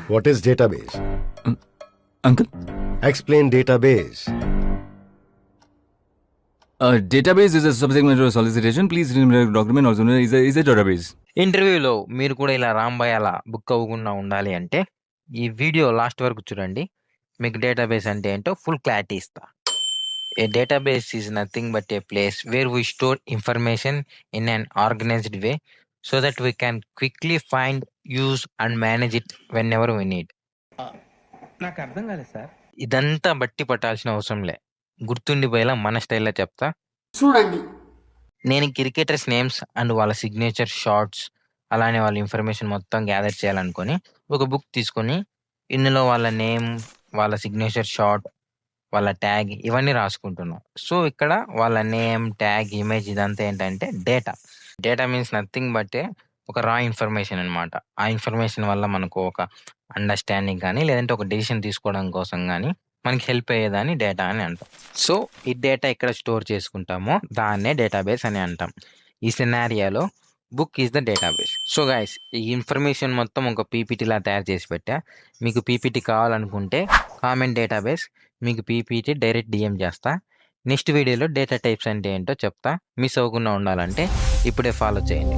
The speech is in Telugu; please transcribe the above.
What is database? Uncle? Explain database. Database is a subject matter of solicitation. Please remember document also known is a database. ఇంటర్వ్యూలో మీరు కూడా ఇలా రాంబాయ్ అలా బుక్ అవ్వకుండా ఉండాలి అంటే ఈ వీడియో లాస్ట్ వరకు చూడండి. మీకు డేటాబేస్ అంటే ఏంటో ఫుల్ క్లారిటీ ఇస్తా. A database is nothing but a place where we store information in an organized way so that we can quickly find, use and manage it whenever we need. నాకు అర్థం కాలేదు సార్. ఇదంతా బట్టి పట్టాల్సిన అవసరంలే, గుర్తుండిపోయేలా మన స్టైల్లో చెప్తా చూడండి. నేను క్రికెటర్స్ నేమ్స్ అండ్ వాళ్ళ సిగ్నేచర్ షార్ట్స్ అలానే వాళ్ళ ఇన్ఫర్మేషన్ మొత్తం గ్యాదర్ చేయాలనుకొని ఒక బుక్ తీసుకొని ఇందులో వాళ్ళ నేమ్, వాళ్ళ సిగ్నేచర్ షార్ట్, వాళ్ళ ట్యాగ్ ఇవన్నీ రాసుకుంటున్నాం. సో ఇక్కడ వాళ్ళ నేమ్, ట్యాగ్, ఇమేజ్ ఇదంతా ఏంటంటే data. Data means nothing but ఒక రా ఇన్ఫర్మేషన్ అనమాట. ఆ ఇన్ఫర్మేషన్ వల్ల మనకు ఒక అండర్స్టాండింగ్ కానీ లేదంటే ఒక డెసిషన్ తీసుకోవడం కోసం కానీ మనకి హెల్ప్ అయ్యేదాన్ని డేటా అని అంటాం. సో ఈ డేటా ఎక్కడ స్టోర్ చేసుకుంటామో దాన్నే డేటాబేస్ అని అంటాం. ఈ సినారియాలో book is the database. So guys, ఈ ఇన్ఫర్మేషన్ మొత్తం ఒక పీపీటీలా తయారు చేసి పెట్టా. మీకు పీపీటీ కావాలనుకుంటే కామెంట్ డేటాబేస్, మీకు పీపీటీ డైరెక్ట్ డిఎం చేస్తా. నెక్స్ట్ వీడియోలో డేటా టైప్స్ అంటే ఏంటో చెప్తా. మిస్ అవ్వకుండా ఉండాలంటే ఇప్పుడే ఫాలో చేయండి.